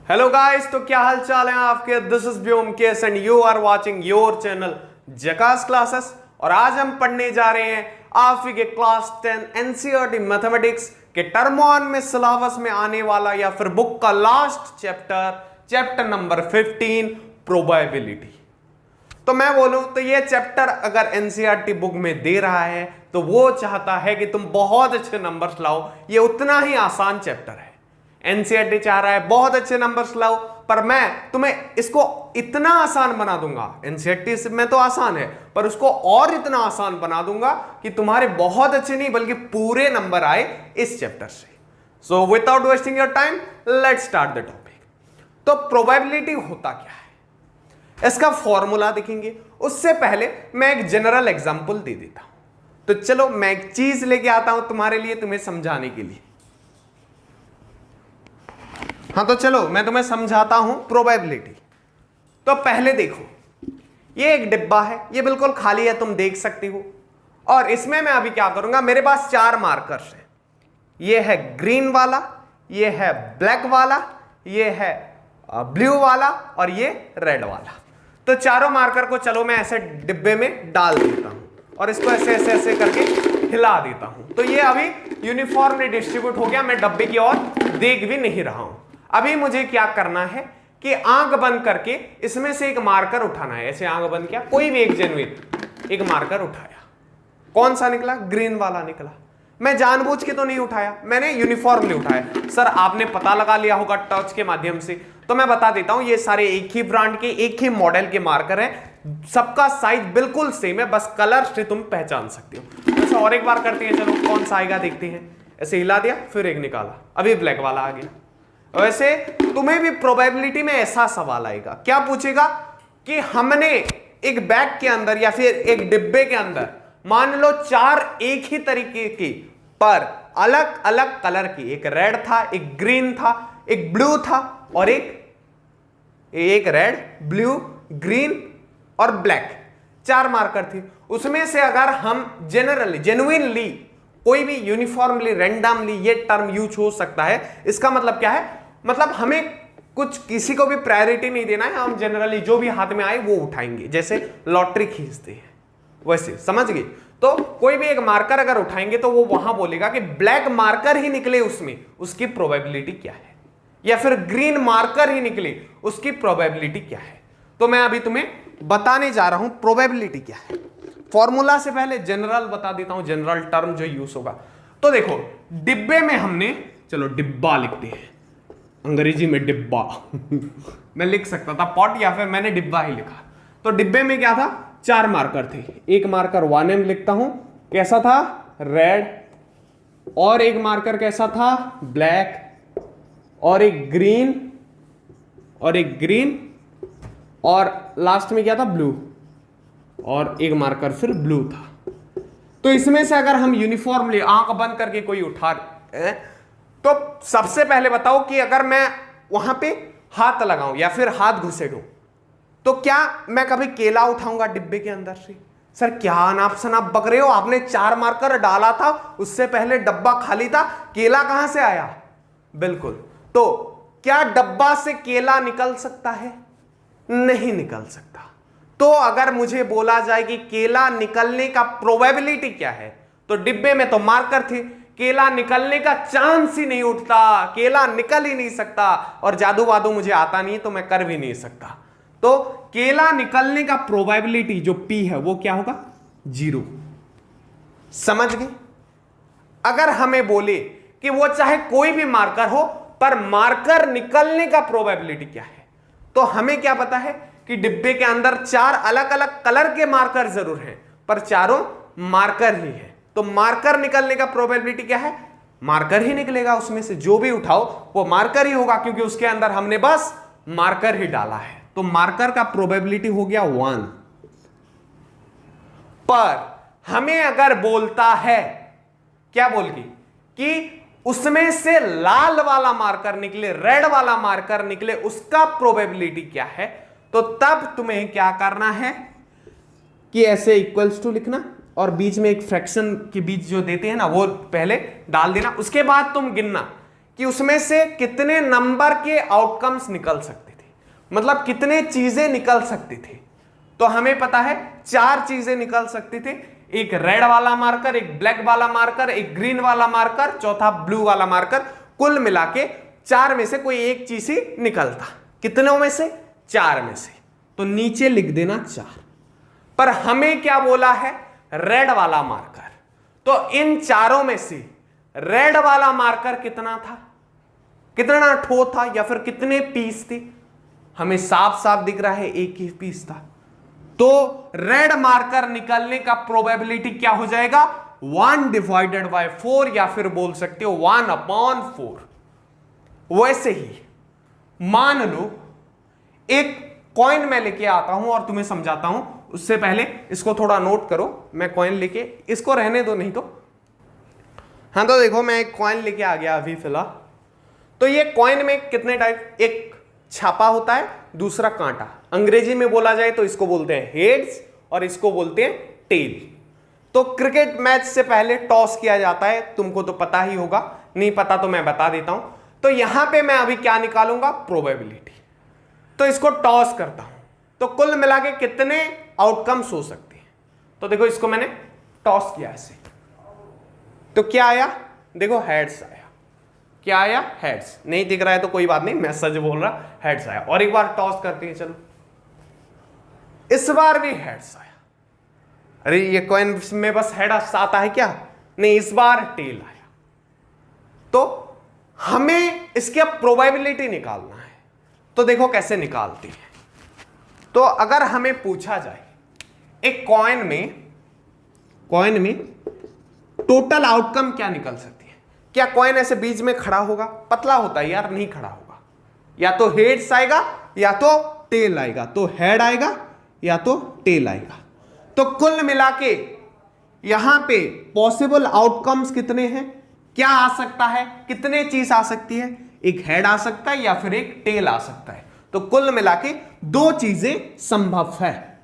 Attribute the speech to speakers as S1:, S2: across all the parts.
S1: Hello guys, तो क्या हाल चाल है आपके। This is Vyomkesh and you are watching your channel Jhakaas classes. और आज हम पढ़ने जा रहे हैं आप के क्लास 10 एनसीईआरटी मैथमेटिक्स के टर्म 1 में सिलेबस में आने वाला या फिर बुक का लास्ट चैप्टर नंबर 15 प्रोबेबिलिटी। तो मैं बोलूं तो ये चैप्टर अगर एनसीईआरटी बुक में दे रहा है तो वो चाहता है कि तुम बहुत अच्छे नंबर्स लाओ। ये उतना ही आसान चैप्टर है। एनसीईआरटी चाह रहा है बहुत अच्छे नंबर्स लाओ, पर मैं तुम्हें इसको इतना आसान बना दूंगा। एनसीईआरटी में तो आसान है, पर उसको और इतना आसान बना दूंगा कि तुम्हारे बहुत अच्छे नहीं बल्कि पूरे नंबर आए इस चैप्टर से। So without wasting your time, let's start the topic. तो प्रोबेबिलिटी होता क्या है, इसका फॉर्मूला देखेंगे। उससे पहले मैं एक जनरल एग्जांपल दे देता हूं। तो चलो मैं एक चीज लेके आता हूं तुम्हारे लिए, तुम्हें समझाने के लिए। हाँ तो चलो मैं तुम्हें समझाता हूं प्रोबेबिलिटी। तो पहले देखो, ये एक डिब्बा है, ये बिल्कुल खाली है, तुम देख सकती हो। और इसमें मैं अभी क्या करूंगा, मेरे पास 4 मार्कर्स हैं। ये है ग्रीन वाला, ये है ब्लैक वाला, ये है ब्लू वाला और ये रेड वाला। तो चारों मार्कर को चलो मैं ऐसे डिब्बे में डाल देता हूं और इसको ऐसे ऐसे ऐसे करके हिला देता हूं। तो ये अभी यूनिफॉर्मली डिस्ट्रीब्यूट हो गया, मैं डब्बे की ओर देख भी नहीं रहा हूं। अभी मुझे क्या करना है कि आंख बंद करके इसमें से एक मार्कर उठाना है। ऐसे आंख बंद किया, कोई भी एक जेन्युइन एक मार्कर उठाया। कौन सा निकला? ग्रीन वाला निकला। मैं जानबूझ के तो नहीं उठाया, मैंने यूनिफॉर्मली उठाया। सर आपने पता लगा लिया होगा टच के माध्यम से, तो मैं बता देता हूं ये सारे एक ही ब्रांड के एक ही मॉडल के मार्कर हैं। सबका साइज बिल्कुल सेम है, बस कलर से तुम पहचान सकते हो। ऐसा और एक बार करते हैं, चलो कौन सा आएगा देखते हैं। ऐसे हिला दिया, फिर एक निकाला, अभी ब्लैक वाला आ गया। वैसे तुम्हें भी प्रोबेबिलिटी में ऐसा सवाल आएगा। क्या पूछेगा कि हमने एक बैग के अंदर या फिर एक डिब्बे के अंदर मान लो 4 एक ही तरीके की पर अलग अलग कलर की, एक रेड था, एक ग्रीन था, एक ब्लू था और एक रेड, ब्लू, ग्रीन और ब्लैक, 4 मार्कर थे। उसमें से अगर हम जेन्युइनली कोई भी यूनिफॉर्मली रैंडमली, ये टर्म यूज हो सकता है। इसका मतलब क्या है, मतलब हमें कुछ किसी को भी प्रायोरिटी नहीं देना है, हम जनरली जो भी हाथ में आए वो उठाएंगे, जैसे लॉटरी खींचते हैं वैसे, समझ गए। तो कोई भी एक मार्कर अगर उठाएंगे तो वो वहां बोलेगा कि ब्लैक मार्कर ही निकले उसमें, उसकी प्रोबेबिलिटी क्या है, या फिर ग्रीन मार्कर ही निकले उसकी प्रोबेबिलिटी क्या है। तो मैं अभी तुम्हें बताने जा रहा हूं प्रोबेबिलिटी क्या है। फॉर्मूला से पहले जनरल बता देता हूं, जनरल टर्म जो यूज होगा। तो देखो, डिब्बे में हमने, चलो डिब्बा लिखते हैं, अंग्रेजी में डिब्बा मैं लिख सकता था पॉट, या फिर मैंने डिब्बा ही लिखा। तो डिब्बे में क्या था, 4 मार्कर थे। एक मार्कर 1M लिखता हूं, कैसा था, रेड, और एक मार्कर कैसा था, ब्लैक, और एक ग्रीन, और लास्ट में क्या था, ब्लू, और एक मार्कर फिर ब्लू था। तो इसमें से अगर हम यूनिफॉर्मली आंख बंद करके कोई उठा रहे, तो सबसे पहले बताओ कि अगर मैं वहां पे हाथ लगाऊं या फिर हाथ घुसेड़ूं, तो क्या मैं कभी केला उठाऊंगा डिब्बे के अंदर से? सर क्या अनाप शनाप बक रहे हो, आपने 4 मार्कर डाला था, उससे पहले डब्बा खाली था, केला कहां से आया? बिल्कुल। तो क्या डब्बा से केला निकल सकता है? नहीं निकल सकता। तो अगर मुझे बोला जाए कि केला निकलने का प्रोबेबिलिटी क्या है, तो डिब्बे में तो मार्कर थे, केला निकलने का चांस ही नहीं उठता, केला निकल ही नहीं सकता। और जादू वादू मुझे आता नहीं तो मैं कर भी नहीं सकता। तो केला निकलने का प्रोबेबिलिटी जो P है वो क्या होगा, 0। समझ गए? अगर हमें बोले कि वो चाहे कोई भी मार्कर हो पर मार्कर निकलने का प्रोबेबिलिटी क्या है, तो हमें क्या पता है कि डिब्बे के अंदर 4 अलग अलग कलर के मार्कर जरूर हैं, पर चारों मार्कर ही है। तो मार्कर निकलने का प्रोबेबिलिटी क्या है, मार्कर ही निकलेगा। उसमें से जो भी उठाओ वो मार्कर ही होगा, क्योंकि उसके अंदर हमने बस मार्कर ही डाला है। तो मार्कर का प्रोबेबिलिटी हो गया 1। पर हमें अगर बोलता है, क्या बोल के, कि उसमें से लाल वाला मार्कर निकले, रेड वाला मार्कर निकले, उसका प्रोबेबिलिटी क्या है, तो तब तुम्हें क्या करना है कि ऐसे इक्वल्स टू लिखना और बीच में एक फ्रैक्शन के बीच जो देते हैं ना वो पहले डाल देना। उसके बाद तुम गिनना कि उसमें से कितने नंबर के आउटकम्स निकल सकते थे, मतलब कितने चीजें निकल सकती थी। तो हमें पता है 4 चीजें निकल सकती थी, एक रेड वाला मार्कर, एक ब्लैक वाला मार्कर, एक ग्रीन वाला मार्कर, चौथा ब्लू वाला मार्कर। कुल मिला के 4 में से कोई एक चीज ही निकलता। कितनों में से? 4 में से। तो नीचे लिख देना 4। पर हमें क्या बोला है? रेड वाला मार्कर। तो इन चारों में से रेड वाला मार्कर कितना था, कितना ठो था, या फिर कितने पीस थे? हमें साफ साफ दिख रहा है एक ही पीस था। तो रेड मार्कर निकलने का प्रोबेबिलिटी क्या हो जाएगा? 1 डिवाइडेड बाय 4, या फिर बोल सकते हो 1/4। वैसे ही मान लो एक कॉइन मैं लेके आता हूं और तुम्हें समझाता हूं। उससे पहले इसको थोड़ा नोट करो। मैं कॉइन लेके, इसको रहने दो नहीं तो। हाँ, तो देखो मैं एक कॉइन लेके आ गया अभी फिलहाल। तो ये कॉइन में कितने टाइप, एक छापा होता है, दूसरा कांटा। अंग्रेजी में बोला जाए तो इसको बोलते हैं हेड्स और इसको बोलते हैं टेल। तो क्रिकेट मैच से पहले टॉस किया जाता है, तुमको तो पता ही होगा, नहीं पता तो मैं बता देता हूं। तो यहां पे मैं अभी क्या निकालूंगा? प्रोबेबिलिटी। तो इसको टॉस करता हूं, तो कुल मिला के कितने आउटकम्स हो सकते हैं? तो देखो इसको मैंने टॉस किया ऐसे, तो क्या आया? देखो हेड्स आया। क्या आया? हेड्स। नहीं दिख रहा है तो कोई बात नहीं, मैं सच बोल रहा, हेड्स आया। और एक बार टॉस करते हैं, चलो। इस बार भी हेड्स आया। अरे ये कॉइन में बस हेड आता है क्या? नहीं, इस बार टेल आया। तो हमें इसकी अब प्रोबेबिलिटी निकालना है। तो देखो कैसे निकालते हैं। तो अगर हमें पूछा जाए एक कॉइन में टोटल आउटकम क्या निकल सकती है, क्या कॉइन ऐसे बीच में खड़ा होगा? पतला होता है यार, नहीं खड़ा होगा। या तो हेड्स आएगा या तो टेल आएगा। तो हेड आएगा या तो टेल आएगा। तो कुल मिला के यहां पे पॉसिबल आउटकम्स कितने हैं? क्या आ सकता है? कितने चीज आ सकती है? एक हेड आ सकता है या फिर एक टेल आ सकता है। तो कुल मिला के 2 चीजें संभव है।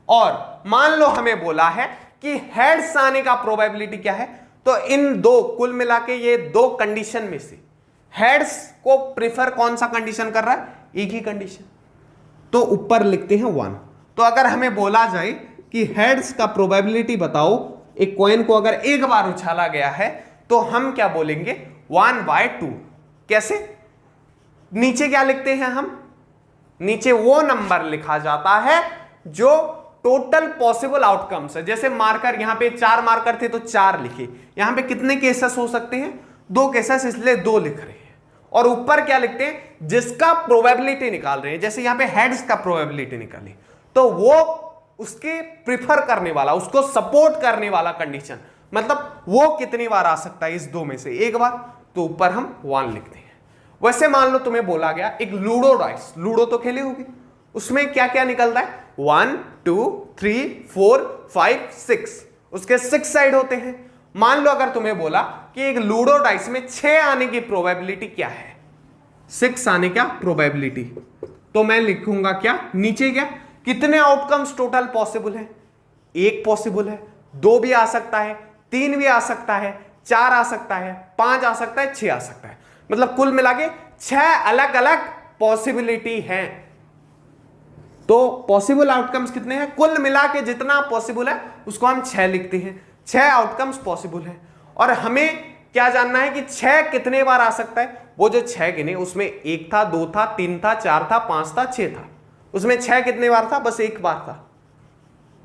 S1: और मान लो हमें बोला है कि हेड्स आने का प्रोबेबिलिटी क्या है, तो इन 2 कुल मिला के ये 2 कंडीशन में से हेड्स को प्रिफर कौन सा कंडीशन कर रहा है? एक ही कंडीशन। तो ऊपर लिखते हैं 1। तो अगर हमें बोला जाए कि हेड्स का प्रोबेबिलिटी बताओ, एक कॉइन को अगर एक बार उछाला गया है, तो हम क्या बोलेंगे? 1/2। कैसे? नीचे क्या लिखते हैं हम? नीचे वो नंबर लिखा जाता है जो टोटल पॉसिबल आउटकम्स है। जैसे मार्कर, यहां पे 4 मार्कर थे तो 4 लिखे। यहां पे कितने केसेस हो सकते हैं? 2 केसेस, इसलिए 2 लिख रहे हैं। और ऊपर क्या लिखते हैं? जिसका प्रोबेबिलिटी निकाल रहे हैं। जैसे यहां पे हेड्स का प्रोबेबिलिटी निकाली, तो वो उसके प्रिफर करने वाला, उसको सपोर्ट करने वाला कंडीशन, मतलब वो कितनी बार आ सकता है? इस 2 में से एक बार। तो ऊपर हम 1 लिखते हैं। वैसे मान लो तुम्हें बोला गया एक लूडो डाइस, लूडो तो खेली होगी, उसमें क्या क्या निकलता है? 1 2 3 4 5 6, उसके 6 साइड होते हैं। मान लो अगर तुम्हें बोला कि एक लूडो डाइस में 6 आने की प्रोबेबिलिटी क्या है, 6 आने का प्रोबेबिलिटी, तो मैं लिखूंगा क्या? नीचे क्या, कितने आउटकम्स टोटल पॉसिबल है? 1 पॉसिबल है, 2 भी आ सकता है, 3 भी आ सकता है, 4 आ सकता है, 5 आ सकता है, 6 आ सकता है। मतलब कुल मिला के 6 अलग अलग पॉसिबिलिटी हैं। तो पॉसिबल आउटकम्स कितने हैं? कुल मिला के जितना पॉसिबल है उसको हम 6 लिखते हैं। 6 आउटकम्स पॉसिबल है। और हमें क्या जानना है कि 6 कितने बार आ सकता है? वो जो 6 गिने उसमें 1 था, 2 था, 3 था, 4 था, 5 था, 6 था, उसमें 6 कितने बार था? बस 1 बार था।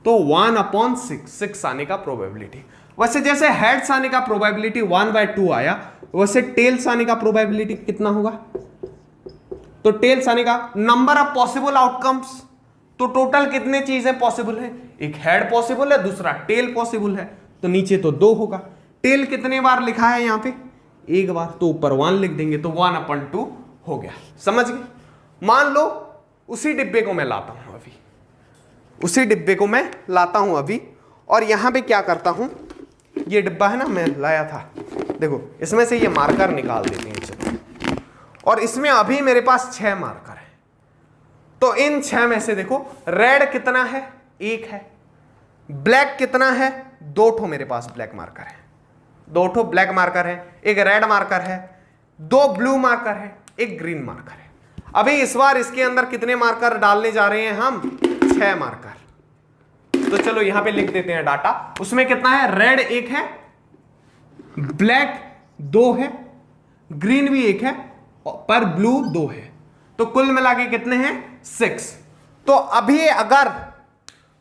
S1: तो 1/6, 6 आने का प्रोबेबिलिटी। वैसे जैसे हेड्स आने का प्रोबेबिलिटी 1/2 आया, वैसे टेल्स आने का प्रोबेबिलिटी कितना होगा? तो टेल्स आने का नंबर ऑफ पॉसिबल आउटकम्स, तो टोटल कितने चीजें पॉसिबल है? एक हेड पॉसिबल है, दूसरा टेल पॉसिबल है, तो नीचे तो 2 होगा। टेल कितने बार लिखा है यहां पे? 1 बार, तो ऊपर 1 लिख देंगे, तो 1/2 हो गया। समझ गए? मान लो उसी डिब्बे को मैं लाता हूं अभी, उसी डिब्बे को मैं लाता हूं अभी, और यहां पे क्या करता हूं, ये डिब्बा है ना मैं लाया था, देखो इसमें से ये मार्कर निकाल देते हैं। चलो, और इसमें अभी मेरे पास 6 मार्कर है। तो इन 6 में से देखो रेड कितना है? 1 है। ब्लैक कितना है? 2 ठो मेरे पास ब्लैक मार्कर है, 2 ठो ब्लैक मार्कर है, एक रेड मार्कर है, 2 ब्लू मार्कर है, 1 ग्रीन मार्कर है। अभी इस बार इसके अंदर कितने मार्कर डालने जा रहे हैं हम? 6 मार्कर। तो चलो यहां पे लिख देते हैं डाटा। उसमें कितना है? रेड 1 है, ब्लैक 2 है, ग्रीन भी 1 है, पर ब्लू 2 है। तो कुल मिला के कितने हैं? 6। तो अभी अगर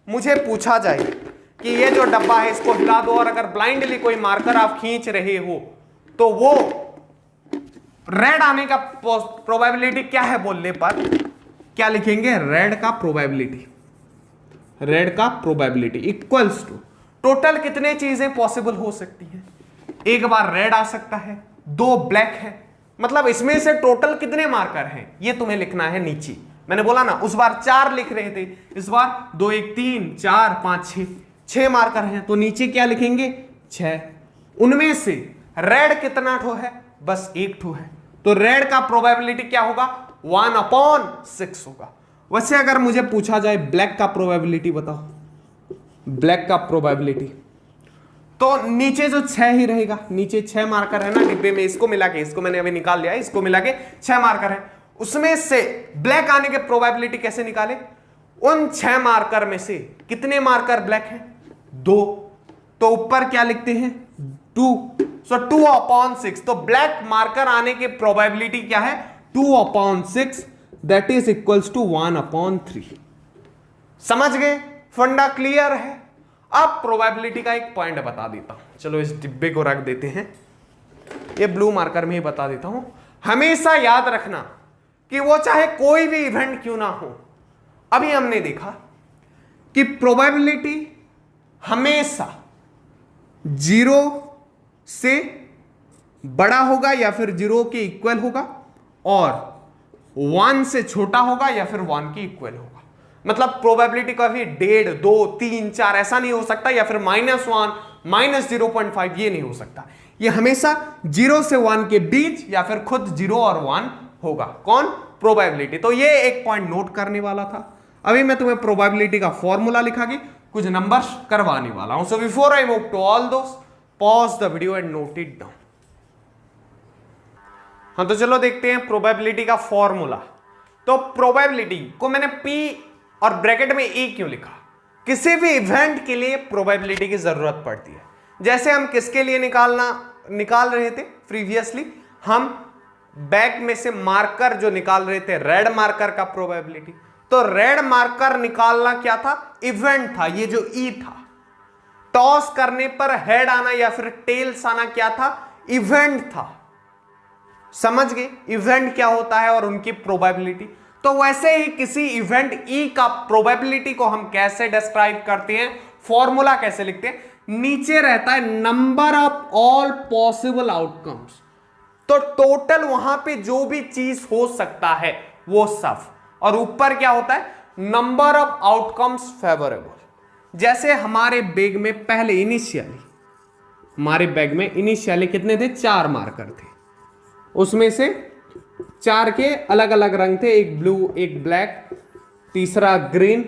S1: मुझे पूछा जाए कि ये जो डब्बा है इसको हिला दो और अगर ब्लाइंडली कोई मार्कर आप खींच रहे हो तो वो रेड आने का प्रोबेबिलिटी क्या है बोलने पर क्या लिखेंगे? रेड का प्रोबेबिलिटी, रेड का प्रोबेबिलिटी इक्वल्स टू टोटल कितने चीजें पॉसिबल हो सकती हैं? एक बार रेड आ सकता है, 2 ब्लैक है, मतलब इसमें से टोटल कितने मार्कर हैं ये तुम्हें लिखना है नीचे। मैंने बोला ना उस बार 4 लिख रहे थे, इस बार 2 1 3 4 5 6 मार्कर हैं, तो नीचे क्या लिखेंगे? 6। उनमें से रेड कितना ठो है? बस 1 ठो है, तो रेड का प्रोबेबिलिटी क्या होगा? 1/6 होगा। वैसे अगर मुझे पूछा जाए ब्लैक का प्रोबेबिलिटी बताओ, ब्लैक का प्रोबेबिलिटी, तो नीचे जो 6 ही रहेगा। नीचे 6 मार्कर है ना डिब्बे में, इसको मिला के, इसको मैंने अभी निकाल लिया, इसको मिला के 6 मार्कर है। उसमें से ब्लैक आने के प्रोबेबिलिटी कैसे निकाले? उन 6 मार्कर में से कितने मार्कर ब्लैक हैं? 2। तो ऊपर क्या लिखते हैं? 2। सो 2/6। तो ब्लैक मार्कर आने के प्रोबेबिलिटी क्या है? 2/6, दैट इज इक्वल्स टू 1/3। समझ गए? फंडा क्लियर है। अब प्रोबेबिलिटी का एक पॉइंट बता देता हूं, चलो इस डिब्बे को रख देते हैं, ये ब्लू मार्कर में ही बता देता हूं। हमेशा याद रखना कि वो चाहे कोई भी इवेंट क्यों ना हो, अभी हमने देखा कि प्रोबेबिलिटी हमेशा 0 से बड़ा होगा या फिर 0 के इक्वल होगा और 1 से छोटा होगा या फिर 1 के इक्वल होगा। मतलब प्रोबेबिलिटी कभी 1.5 2 3 4 ऐसा नहीं हो सकता, या फिर -1 -0.5 ये नहीं हो सकता। ये हमेशा 0 से 1 के बीच या फिर खुद 0 और 1 होगा। कौन? प्रोबेबिलिटी। तो ये एक पॉइंट नोट करने वाला था। अभी मैं तुम्हें प्रोबेबिलिटी का फॉर्मूला लिखा के कुछ नंबर्स करवाने वाला हूं। So before I move to all those, pause the video and note it down. हाँ, तो चलो देखते हैं प्रोबेबिलिटी का फॉर्मूला। तो प्रोबेबिलिटी को मैंने P और ब्रैकेट में E क्यों लिखा? किसी भी इवेंट के लिए प्रोबेबिलिटी की जरूरत पड़ती है। जैसे हम किसके लिए निकाल रहे थे प्रीवियसली, हम बैग में से मार्कर जो निकाल रहे थे, रेड मार्कर का प्रोबेबिलिटी। तो रेड मार्कर निकालना क्या था? इवेंट था, ये जो E था। टॉस करने पर हेड आना या फिर टेल्स आना क्या था? इवेंट था। समझ गए इवेंट क्या होता है और उनकी प्रोबेबिलिटी। तो वैसे ही किसी इवेंट E का प्रोबेबिलिटी को हम कैसे डिस्क्राइब करते हैं, फॉर्मूला कैसे लिखते हैं? नीचे रहता है number of all possible outcomes. तो टोटल वहां पे जो भी चीज हो सकता है वो सब, और ऊपर क्या होता है? Number of outcomes favourable. जैसे हमारे बैग में पहले इनिशियली कितने थे? 4 मार्कर थे, उसमें से 4 के अलग अलग रंग थे, एक ब्लू, एक ब्लैक, तीसरा ग्रीन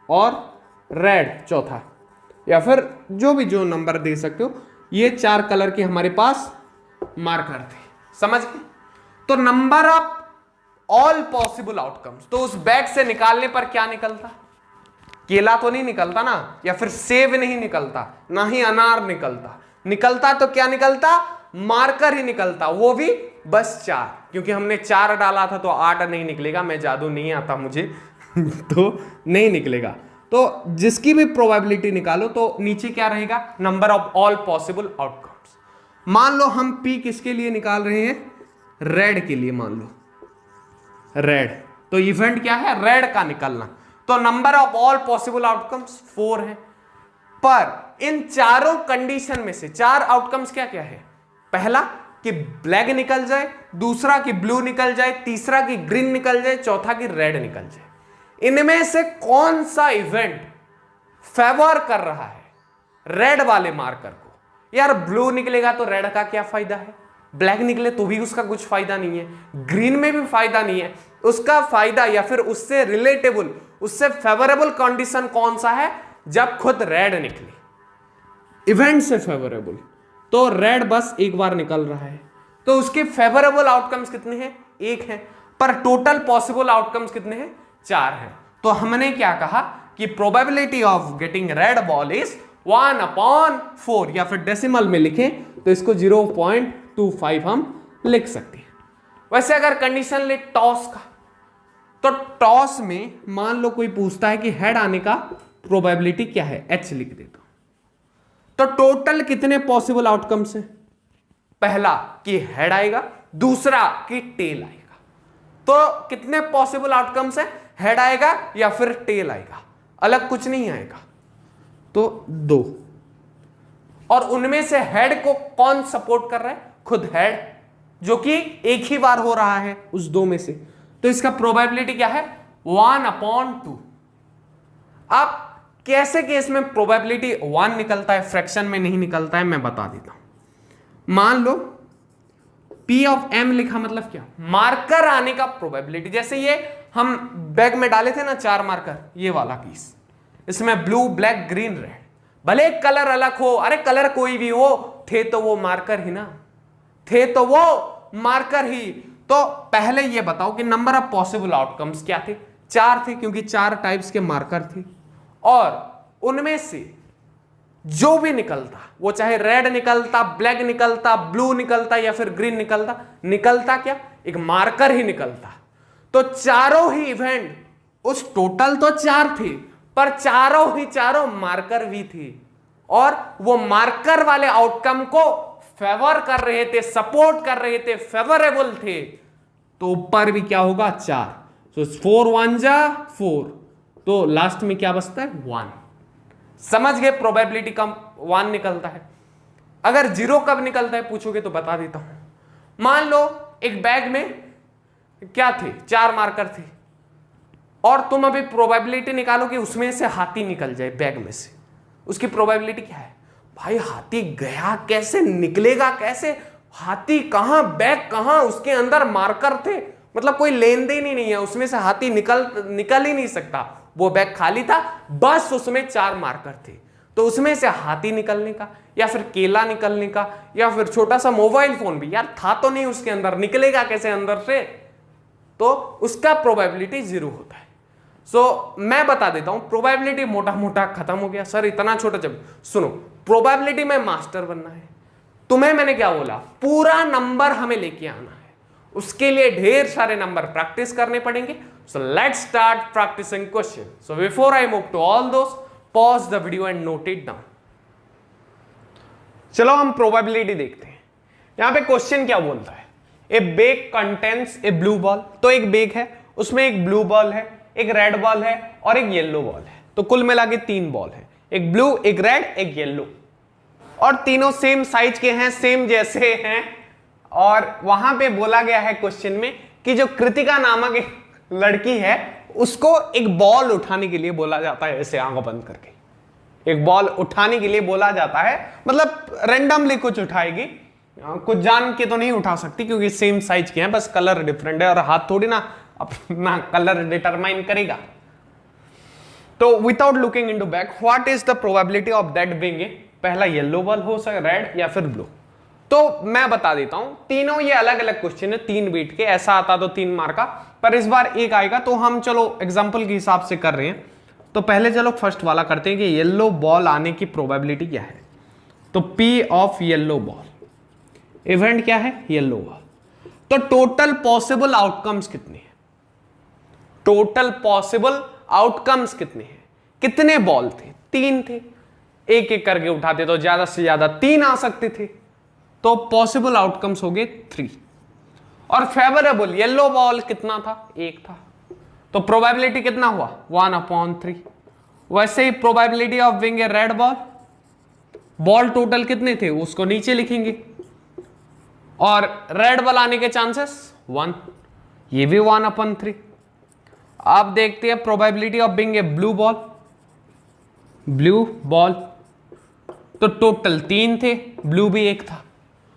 S1: और रेड चौथा, या फिर जो नंबर दे सकते हो। ये 4 कलर के हमारे पास मार्कर थे। समझ गए? तो number of all possible outcomes, तो उस बैग से निकालने पर क्या निकलता? केला तो नहीं निकलता ना, या फिर सेब नहीं निकलता, ना ही अनार निकलता तो क्या निकलता? मार्कर ही निकलता, वो भी बस 4, क्योंकि हमने 4 डाला था तो 8 नहीं निकलेगा। मैं जादू नहीं आता मुझे तो नहीं निकलेगा। तो जिसकी भी प्रोबेबिलिटी निकालो तो नीचे क्या रहेगा? Number of all possible outcomes. मान लो हम P किसके लिए निकाल रहे हैं? रेड के लिए। मान लो रेड, तो इवेंट क्या है? रेड का निकलना। तो number of all possible outcomes 4 है। पर इन चारों कंडीशन में से 4 आउटकम्स क्या क्या है? पहला कि ब्लैक निकल जाए, दूसरा कि ब्लू निकल जाए, तीसरा कि ग्रीन निकल जाए, चौथा कि रेड निकल जाए। इनमें से कौन सा इवेंट फेवर कर रहा है रेड वाले मार्कर को? यार ब्लू निकलेगा तो रेड का क्या फायदा है, ब्लैक निकले तो भी उसका कुछ फायदा नहीं है, ग्रीन में भी फायदा नहीं है। उसका फायदा या फिर उससे रिलेटेबल, उससे फेवरेबल कंडीशन कौन सा है? जब खुद रेड निकले, इवेंट से फेवरेबल। तो रेड बस एक बार निकल रहा है, तो उसके फेवरेबल आउटकम्स कितने हैं? 1 है, पर टोटल पॉसिबल आउटकम्स कितने हैं? 4 हैं। तो हमने क्या कहा कि probability of getting red ball is 1/4, या फिर डेसिमल में लिखें तो इसको 0.25 हम लिख सकते हैं। वैसे अगर कंडीशन ले टॉस का, तो टॉस में मान लो कोई पूछता है कि हेड आने का प्रोबेबिलिटी क्या है, H लिख देता हूं। तो टोटल कितने पॉसिबल आउटकम्स हैं? पहला कि हेड आएगा, दूसरा कि टेल आएगा। तो कितने पॉसिबल आउटकम्स हैं? हेड आएगा या फिर टेल आएगा, अलग कुछ नहीं आएगा। तो 2, और उनमें से हेड को कौन सपोर्ट कर रहा है? खुद हेड, जो कि एक ही बार हो रहा है उस 2 में से। तो इसका प्रोबेबिलिटी क्या है? 1/2। अब कैसे केस में प्रोबेबिलिटी 1 निकलता है, फ्रैक्शन में नहीं निकलता है, मैं बता देता हूं। मान लो P ऑफ M लिखा, मतलब क्या? मार्कर आने का प्रोबेबिलिटी। जैसे ये हम बैग में डाले थे ना 4 मार्कर, ये वाला पीस, इसमें ब्लू, ब्लैक, ग्रीन, रेड, भले कलर अलग हो, अरे कलर कोई भी हो, थे तो वो मार्कर ही ना, थे तो वो मार्कर ही। तो पहले ये बताओ कि नंबर ऑफ पॉसिबल आउटकम्स क्या थे? 4 थे, क्योंकि 4 टाइप्स के मार्कर थे, और उनमें से जो भी निकलता, वो चाहे रेड निकलता, ब्लैक निकलता, ब्लू निकलता या फिर ग्रीन निकलता, निकलता क्या? एक मार्कर ही निकलता। तो चारों ही इवेंट, उस टोटल तो 4 थे, पर चारों ही चारों मार्कर भी थे, और वो मार्कर वाले आउटकम को फेवर कर रहे थे, सपोर्ट कर रहे थे, फेवरेबल थे। तो ऊपर भी क्या होगा? 4। तो 4 1 जा 4, तो लास्ट में क्या बचता है? 1। समझ गए? प्रोबेबिलिटी कम 1 निकलता है। अगर 0 कब निकलता है पूछोगे तो बता देता हूं। मान लो एक बैग में क्या थे? 4 मार्कर थे, और तुम अभी प्रोबेबिलिटी निकालो कि उसमें से हाथी निकल जाए बैग में से। उसकी प्रोबेबिलिटी क्या है? भाई हाथी गया कैसे, निकलेगा कैसे? हाथी कहां, बैग कहां, उसके अंदर मार्कर थे, मतलब कोई लेन देन ही नहीं है, उसमें से हाथी निकल ही नहीं सकता। वो बैग खाली था, बस उसमें 4 मार्कर थे। तो उसमें से हाथी निकलने का, या फिर केला निकलने का, या फिर छोटा सा मोबाइल फोन भी, यार था तो नहीं उसके अंदर, निकलेगा कैसे अंदर से? तो उसका प्रोबेबिलिटी 0 होता है। सो मैं बता देता हूं, प्रोबेबिलिटी मोटा मोटा खत्म हो गया। सर इतना छोटा, जब सुनो, प्रोबेबिलिटी में मास्टर बनना है। तुम्हें मैंने क्या बोला? पूरा नंबर हमें लेके आना है, उसके लिए ढेर सारे नंबर प्रैक्टिस करने पड़ेंगे। So let's start practicing question. So before I move to all those, pause the video and note it down. चलो हम प्रोबेबिलिटी देखते हैं। यहां पे क्वेश्चन क्या बोलता है? ए बैग कंटेन्स ए ब्लू बॉल। तो एक बैग है, उसमें एक ब्लू बॉल है, एक रेड बॉल है और एक येलो बॉल है। तो कुल मिला के 3 बॉल है, एक ब्लू, एक रेड, एक येलो, और तीनों सेम साइज के हैं, सेम जैसे हैं। और वहां पे बोला गया है क्वेश्चन में कि जो कृतिका नामक एक लड़की है, उसको एक बॉल उठाने के लिए बोला जाता है, ऐसे आंख बंद करके एक बॉल उठाने के लिए बोला जाता है। मतलब रैंडमली कुछ उठाएगी, कुछ जान के तो नहीं उठा सकती क्योंकि सेम साइज के हैं, बस कलर डिफरेंट है, और हाथ थोड़ी ना अपना कलर डिटरमाइन करेगा। तो without looking into back, what is the probability of that being a, पहला येलो बॉल हो सकता, रेड या फिर ब्लू। तो मैं बता देता हूं, तीनों ये अलग अलग क्वेश्चन है, 3 बीट के, ऐसा आता तो 3 मार्क का, पर इस बार 1 आएगा। तो हम चलो एग्जांपल के हिसाब से कर रहे हैं। तो पहले चलो फर्स्ट वाला करते हैं कि येलो बॉल आने की प्रोबेबिलिटी क्या है। तो P of yellow ball, event क्या है? Yellow ball. तो टोटल पॉसिबल आउटकम्स कितने हैं? टोटल पॉसिबल आउटकम्स कितने हैं? कितने बॉल थे? 3 थे। एक एक करके उठाते तो ज्यादा से ज्यादा 3 आ सकते थे। तो पॉसिबल आउटकम्स हो गए 3। और फेवरेबल येलो बॉल कितना था? 1 था। तो प्रोबेबिलिटी कितना हुआ? 1/3। वैसे ही probability of being a red ball, ball total कितने थे उसको नीचे लिखेंगे, और रेड बॉल आने के चांसेस 1, ये भी 1/3। अब देखते हैं probability of being A blue ball, blue ball तो टोटल 3 थे, ब्लू भी 1 था।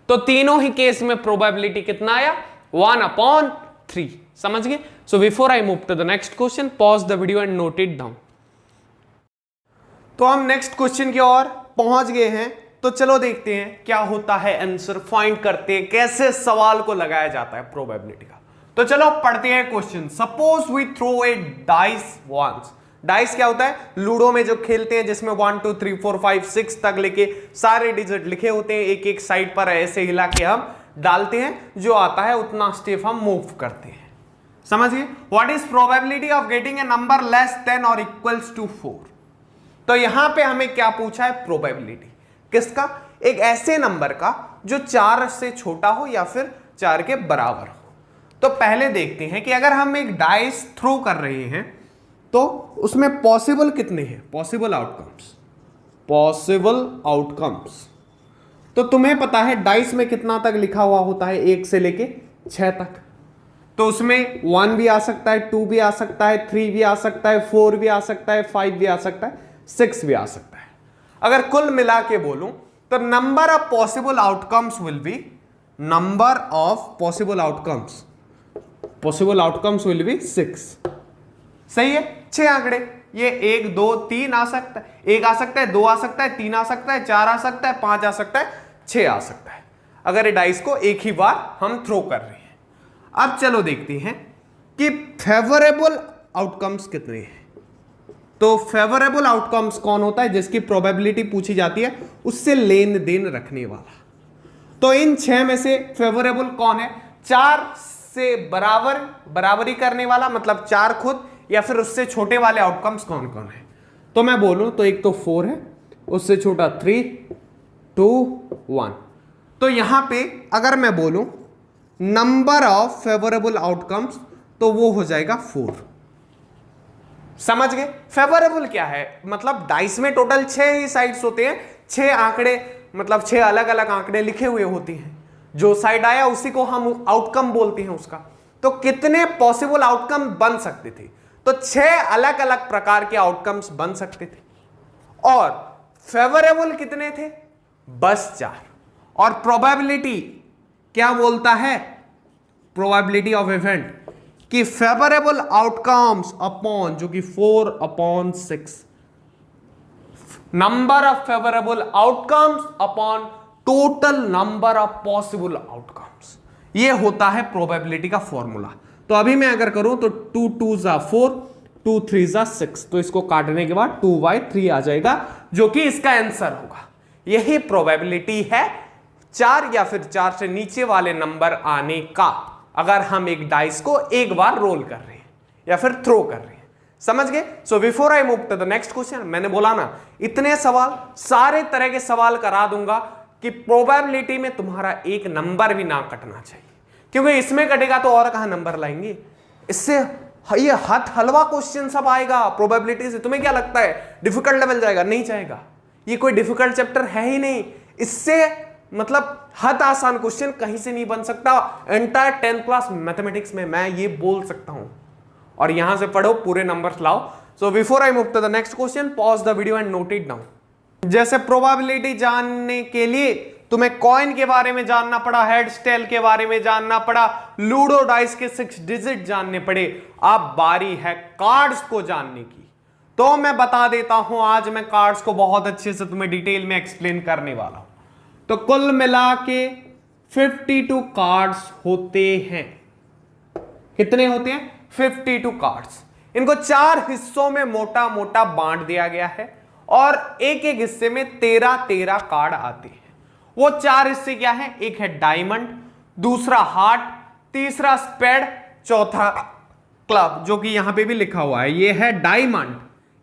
S1: तो तीनों ही केस में प्रोबेबिलिटी कितना आया? 1/3। समझ गए? So before I move to the next question, pause the video and note it down. तो हम नेक्स्ट क्वेश्चन की ओर पहुंच गए हैं। तो चलो देखते हैं क्या होता है आंसर, फाइंड करते हैं कैसे सवाल को लगाया जाता है प्रोबेबिलिटी का। तो चलो पढ़ते हैं question. Suppose we throw a dice once. Dice क्या होता है? लूडो में जो खेलते हैं जिसमें 1 2 3 4 5 6 तक लेके सारे डिजिट लिखे होते हैं, एक एक साइड पर ऐसे हिला के हम डालते हैं, जो आता है उतना स्टेप हम मूव करते हैं। समझिए, what is probability of getting a number less than और इक्वल्स टू 4। तो यहां पे हमें क्या पूछा है? प्रोबेबिलिटी किसका? एक ऐसे नंबर का जो 4 से छोटा हो या फिर 4 के बराबर हो। तो पहले देखते हैं कि अगर हम एक डाइस थ्रो कर रहे हैं तो उसमें पॉसिबल कितने हैं? Possible outcomes. तो तुम्हें पता है डाइस में कितना तक लिखा हुआ होता है? 1 से लेके 6 तक। तो उसमें 1 भी आ सकता है, 2 भी आ सकता है, 3 भी आ सकता है, 4 भी आ सकता है, 5 भी आ सकता है, 6 भी आ सकता है। अगर कुल मिला के बोलूं तो number of possible outcomes will be will be 6। सही है? 6 आंकड़े, ये 1 2 3 आ सकता है, 1 आ सकता है, 2 आ सकता है, 3 आ सकता है, 4 आ सकता है, 5 आ सकता है, 6 आ सकता है, अगर ये डाइस को एक ही बार हम थ्रो कर रहे हैं। अब चलो देखते हैं कि फेवरेबल आउटकम्स कितने हैं। तो फेवरेबल आउटकम्स कौन होता है? जिसकी प्रोबेबिलिटी पूछी जाती है उससे लेन देन रखने वाला। तो इन 6 में से फेवरेबल कौन है? 4 से बराबरी करने वाला, मतलब 4 खुद या फिर उससे छोटे वाले आउटकम्स कौन कौन है? तो मैं बोलूं तो एक तो 4 है, उससे छोटा 3 2 1। तो यहां पे अगर मैं बोलूं नंबर ऑफ फेवरेबल आउटकम्स तो वो हो जाएगा 4। समझ गए? फेवरेबल क्या है? मतलब डाइस में टोटल 6 ही साइड्स होते हैं, 6 आंकड़े, मतलब 6 अलग अलग आंकड़े लिखे हुए होते हैं, जो साइड आया उसी को हम आउटकम बोलते हैं उसका। तो कितने पॉसिबल आउटकम बन सकते थे? तो 6 अलग अलग प्रकार के आउटकम्स बन सकते थे। और फेवरेबल कितने थे? बस 4। और प्रोबेबिलिटी क्या बोलता है? प्रोबेबिलिटी ऑफ इवेंट कि फेवरेबल आउटकम्स अपॉन, जो कि 4/6, number of favourable outcomes upon total number of possible outcomes, ये होता है प्रोबेबिलिटी का फॉर्मूला। तो अभी मैं अगर करूं तो 2 2 जा 4, 2 3 जा 6, तो इसको काटने के बाद 2/3 आ जाएगा, जो कि इसका आंसर होगा। यही प्रोबेबिलिटी है 4 या फिर 4 से नीचे वाले नंबर आने का, अगर हम एक डाइस को एक बार रोल कर रहे हैं या फिर थ्रो कर रहे हैं। समझ गए? So before I move to the next question, मैंने बोला ना इतने सवाल, सारे तरह के सवाल करा दूंगा कि प्रोबेबिलिटी में तुम्हारा एक नंबर भी ना कटना चाहिए, क्योंकि इसमें कटेगा तो और कहां नंबर लाएंगे। इससे ये हलवा क्वेश्चन सब आएगा प्रोबेबिलिटी से। तुम्हें क्या लगता है डिफिकल्ट लेवल जाएगा? नहीं जाएगा। ये कोई डिफिकल्ट चैप्टर है ही नहीं। इससे मतलब हद आसान क्वेश्चन कहीं से नहीं बन सकता एंटायर 10th क्लास मैथमेटिक्स में, मैं ये बोल सकता हूं। और यहां से पढ़ो, पूरे नंबर्स लाओ। So before I move to the next question, pause the video and note it down. जैसे प्रोबेबिलिटी जानने के लिए तुम्हें कॉइन के बारे में जानना पड़ा, हेड्स टेल के बारे में जानना पड़ा, लूडो डाइस के 6 डिजिट जानने पड़े, अब बारी है कार्ड्स को जानने की। तो मैं बता देता हूं, आज मैं कार्ड्स को बहुत अच्छे से तुम्हें डिटेल में एक्सप्लेन करने वाला हूं। तो कुल मिला के 52 कार्ड्स होते हैं। कितने होते हैं? 52 कार्ड्स। इनको 4 हिस्सों में मोटा मोटा बांट दिया गया है और एक एक हिस्से में 13 कार्ड आते हैं। वो 4 हिस्से क्या हैं? एक है डायमंड, दूसरा हार्ट, तीसरा स्पेड, चौथा क्लब, जो कि यहां पे भी लिखा हुआ है। ये है डायमंड,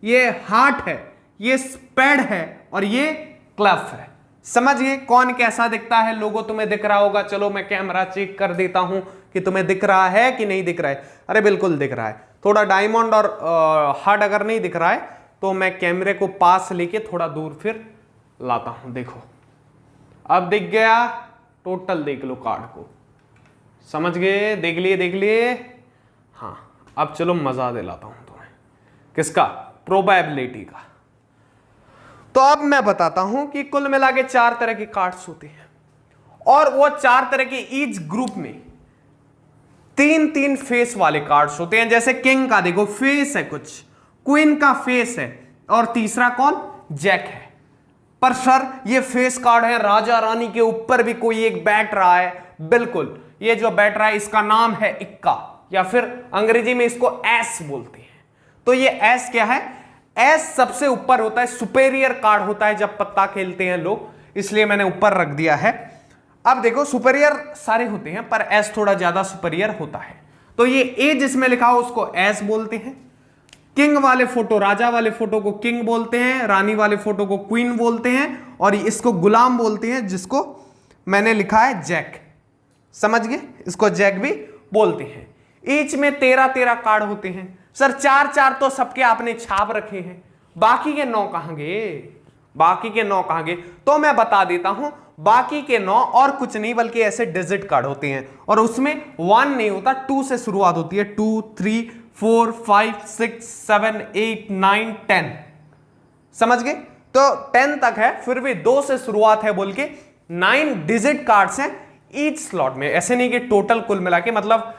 S1: ये हार्ट है, ये स्पेड है और ये क्लब है। समझिए कौन कैसा दिखता है? लोगो तुम्हें दिख रहा होगा। चलो मैं कैमरा चेक कर देता हूं कि तुम्हें दिख रहा है कि नहीं दिख रहा है। अरे बिल्कुल दिख रहा है। थोड़ा डायमंड और हार्ट अगर नहीं दिख रहा है तो मैं कैमरे को पास लेके थोड़ा दूर फिर लाता हूं। देखो अब दिख गया। टोटल देख लो कार्ड को। समझ गए? देख लिए। हाँ, अब चलो मजा दिलाता हूं तुम्हें। किसका? प्रोबेबिलिटी का। तो अब मैं बताता हूं कि कुल मिला के 4 तरह के कार्ड्स होते हैं और वो 4 तरह के ईच ग्रुप में 3 फेस वाले कार्ड्स होते हैं। जैसे किंग का देखो फेस है कुछ, क्वीन का फेस है और तीसरा कौन? जैक है। पर सर ये फेस कार्ड है, राजा रानी के ऊपर भी कोई एक बैठ रहा है। बिल्कुल, ये जो बैठ रहा है इसका नाम है इक्का, या फिर अंग्रेजी में इसको एस बोलते हैं। तो ये एस क्या है? एस सबसे ऊपर होता है, सुपेरियर कार्ड होता है जब पत्ता खेलते हैं लोग, इसलिए मैंने ऊपर रख दिया है। अब देखो, सुपेरियर सारे होते हैं पर एस थोड़ा ज्यादा सुपेरियर होता है। तो ये ए जिसमें लिखा हो उसको एस बोलते हैं। किंग वाले फोटो, राजा वाले फोटो को किंग बोलते हैं, रानी वाले फोटो को क्वीन बोलते हैं, और इसको गुलाम बोलते हैं, जिसको मैंने लिखा है जैक। समझ गए? इसको जैक भी बोलते हैं। ईच में 13-13 कार्ड होते हैं। सर 4-4 तो सबके आपने छाप रखे हैं, बाकी के 9 कहां गए? बाकी के 9 कहां गए? तो मैं बता देता हूं, बाकी के 9 और कुछ नहीं बल्कि ऐसे डिजिट कार्ड होते हैं, और उसमें 1 नहीं होता, 2 से शुरुआत होती है। 2, 3, 4, 5, 6, 7, 8, 9, 10। समझ गए? तो 10 तक है, फिर भी 2 से शुरुआत है बोल के 9 डिजिट कार्ड्स हैं ईच स्लॉट में। ऐसे नहीं कि टोटल कुल मिला के, मतलब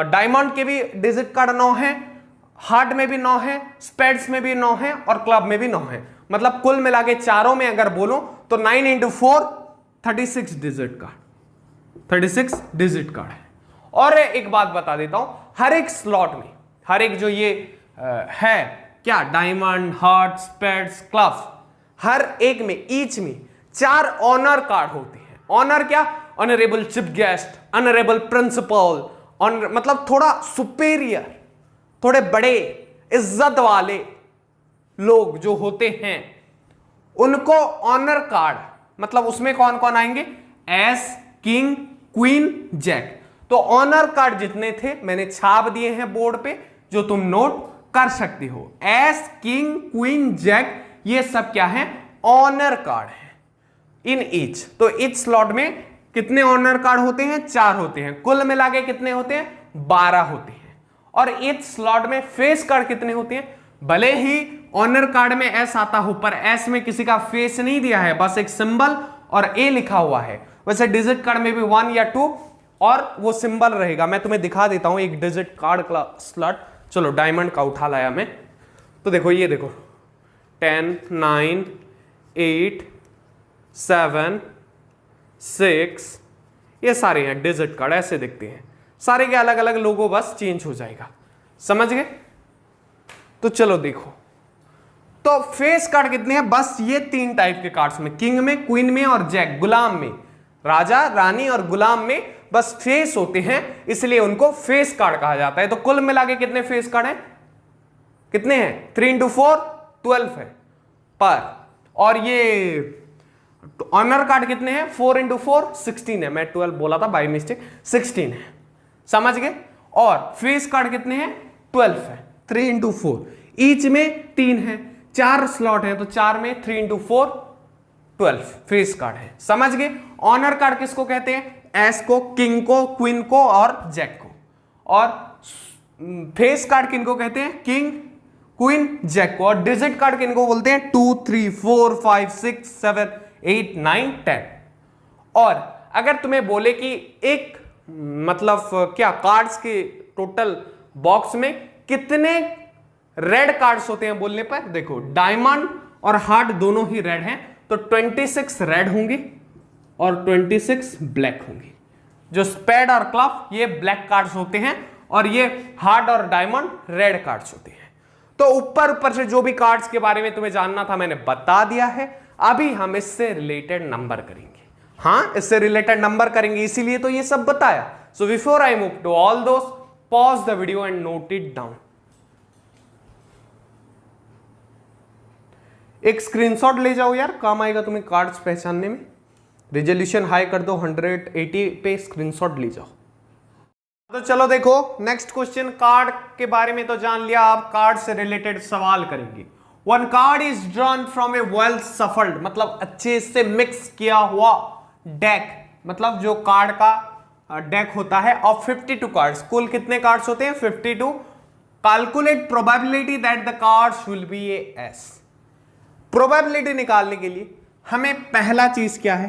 S1: डायमंड के भी डिजिट कार्ड 9 है, हार्ट में भी 9 है, स्पेड्स में भी 9 है, और क्लब में भी 9 है। मतलब कुल मिला के चारों में अगर बोलो तो 9 × 4 36 डिजिट कार्ड, 36 डिजिट कार्ड है। और एक बात बता देता हूं, हर एक स्लॉट में, हर एक जो ये है क्या, डायमंड, हार्ट, स्पेड्स, क्लब, हर एक में, ईच में 4 ऑनर कार्ड होते हैं। ऑनर क्या? Honourable chief guest, honourable principal, मतलब थोड़ा सुपेरियर, थोड़े बड़े इज्जत वाले लोग जो होते हैं उनको ऑनर कार्ड, मतलब उसमें कौन कौन आएंगे? Ace, king, queen, jack. तो ऑनर कार्ड जितने थे मैंने छाप दिए हैं बोर्ड पे, जो तुम नोट कर सकते हो। एस, किंग, क्वीन, जैक, ये सब क्या है? ऑनर कार्ड है इन ईच। तो ईच स्लॉट में कितने ऑनर कार्ड होते हैं? 4 होते हैं। कुल मिला के कितने होते हैं? 12 होते हैं। और ईच स्लॉट में फेस कार्ड कितने होते हैं? भले ही ऑनर कार्ड में एस आता हो, पर एस में किसी का फेस नहीं दिया है, बस एक सिंबल और ए लिखा हुआ है। वैसे डिजिट कार्ड में भी 1 या 2 और वो सिंबल रहेगा। मैं तुम्हें दिखा देता हूं एक डिजिट कार्ड का स्लॉट। चलो डायमंड का उठा लाया मैं, तो देखो ये देखो 10, 9, 8, 7, 6, ये सारे हैं डिजिट कार्ड, ऐसे दिखते हैं। सारे के अलग अलग लोगो, बस चेंज हो जाएगा। समझ गए? तो चलो देखो, तो फेस कार्ड कितने हैं? बस ये 3 टाइप के कार्ड्स में, किंग में, क्वीन में और जैक, गुलाम में, राजा, रानी और गुलाम में बस फेस होते हैं, इसलिए उनको फेस कार्ड कहा जाता है। तो कुल मिला के कितने फेस कार्ड हैं? कितने हैं? 3 × 4 12 है पर। और ये ऑनर कार्ड कितने हैं? 4 × 4 16 है। मैं 12 बोला था बाय मिस्टेक, 16 है। समझ गए? और फेस कार्ड कितने हैं? 12 है। 3 × 4, ईच में 3 है, 4 स्लॉट है, तो 4 में 3 × 4 12 फेस कार्ड है। समझ गए? ऑनर कार्ड किसको कहते हैं? एस को, किंग को, क्वीन को और जैक को। और फेस कार्ड किनको कहते हैं? किंग, क्वीन, जैक को। और डिजिट कार्ड किनको बोलते हैं? 2, 3, 4, 5, 6, 7, 8, 9, 10। और अगर तुम्हें बोले कि एक मतलब क्या कार्ड्स के टोटल बॉक्स में कितने रेड कार्ड्स होते हैं बोलने पर, देखो डायमंड और हार्ट दोनों ही रेड हैं, तो 26 रेड होंगे और 26 ब्लैक होंगे। जो स्पेड और क्लब ये ब्लैक कार्ड्स होते हैं, और ये हार्ट और डायमंड रेड कार्ड्स होते हैं। तो ऊपर से जो भी कार्ड्स के बारे में तुम्हें जानना था मैंने बता दिया है। अभी हम इससे रिलेटेड नंबर करेंगे। हाँ, इससे रिलेटेड नंबर करेंगे, इसीलिए तो ये सब बताया। So before I move to all those, pause the video and note it down. एक स्क्रीनशॉट ले जाओ यार, काम आएगा तुम्हें कार्ड्स पहचानने में। रिजोल्यूशन हाई कर दो, 180 पे स्क्रीनशॉट ले जाओ। तो चलो देखो नेक्स्ट क्वेश्चन, कार्ड के बारे में तो जान लिया, आप कार्ड से रिलेटेड सवाल करेंगे। One card is drawn from A well shuffled, मतलब अच्छे से मिक्स किया हुआ डेक, मतलब जो कार्ड का डेक होता है, ऑफ 52 कार्ड्स। कुल कितने कार्ड्स होते हैं? 52। Calculate probability that the cards will be A S. Probability निकालने के लिए हमें पहला चीज क्या है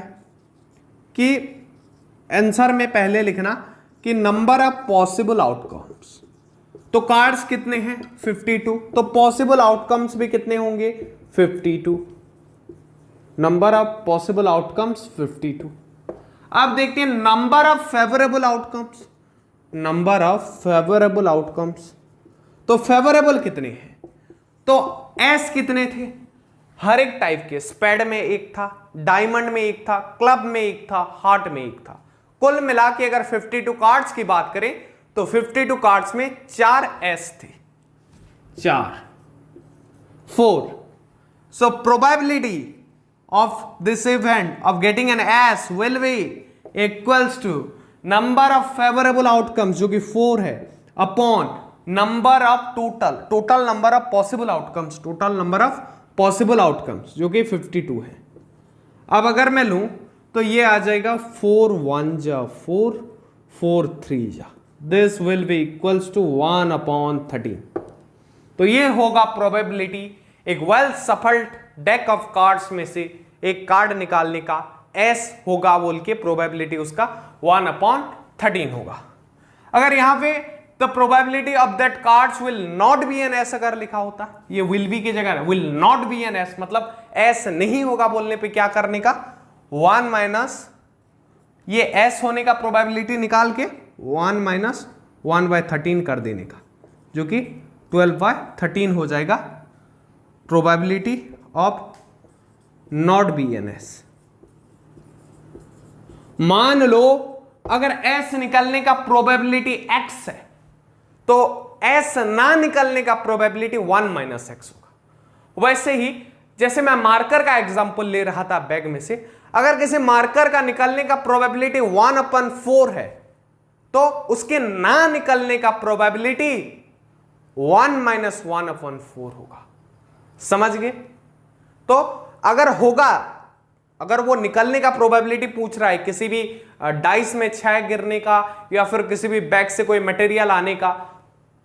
S1: कि आंसर में पहले लिखना कि नंबर ऑफ पॉसिबल आउटकम्स। तो कार्ड्स कितने हैं? 52। तो पॉसिबल आउटकम्स भी कितने होंगे? 52। Number of possible outcomes 52। अब देखते हैं number of favourable outcomes. Number of favourable outcomes, तो फेवरेबल कितने हैं? तो एस कितने थे? हर एक टाइप के, स्पेड में एक था, डायमंड में एक था, क्लब में एक था, हार्ट में एक था। कुल मिला के अगर 52 कार्ड्स की बात करें तो 52 कार्ड्स में 4 एस थे, 4। So probability of this event of getting an S will be equals to number of favorable outcomes जो कि 4 है upon number of total number of possible outcomes, total number of possible outcomes जो कि 52 है। अब अगर मैं लूं तो ये आ जाएगा 4 1 जा 4, 4 3 जा, this will be equals to 1 upon 13। तो ये होगा प्रोबेबिलिटी एक well shuffled deck of cards में से एक कार्ड निकालने का एस होगा बोल के प्रोबेबिलिटी उसका 1 अपॉन 13 होगा। अगर यहां पे the probability of that cards will not be an ace अगर लिखा होता, ये विल बी की जगह will not be an ace, मतलब एस नहीं होगा बोलने पे क्या करने का 1 माइनस ये एस होने का प्रोबेबिलिटी निकाल के 1 माइनस 1/13 कर देने का, जो कि 12/13 हो जाएगा probability of not be an ace. मान लो अगर एस निकलने का प्रोबेबिलिटी एक्स है तो एस ना निकलने का प्रोबेबिलिटी 1 माइनस एक्स होगा। वैसे ही जैसे मैं मार्कर का एग्जांपल ले रहा था बैग में से, अगर किसी मार्कर का निकलने का प्रोबेबिलिटी 1/4 है तो उसके ना निकलने का प्रोबेबिलिटी 1 माइनस 1/4 होगा। समझ गए? तो अगर होगा, अगर वो निकलने का प्रोबेबिलिटी पूछ रहा है किसी भी डाइस में 6 गिरने का या फिर किसी भी बैग से कोई मटेरियल आने का,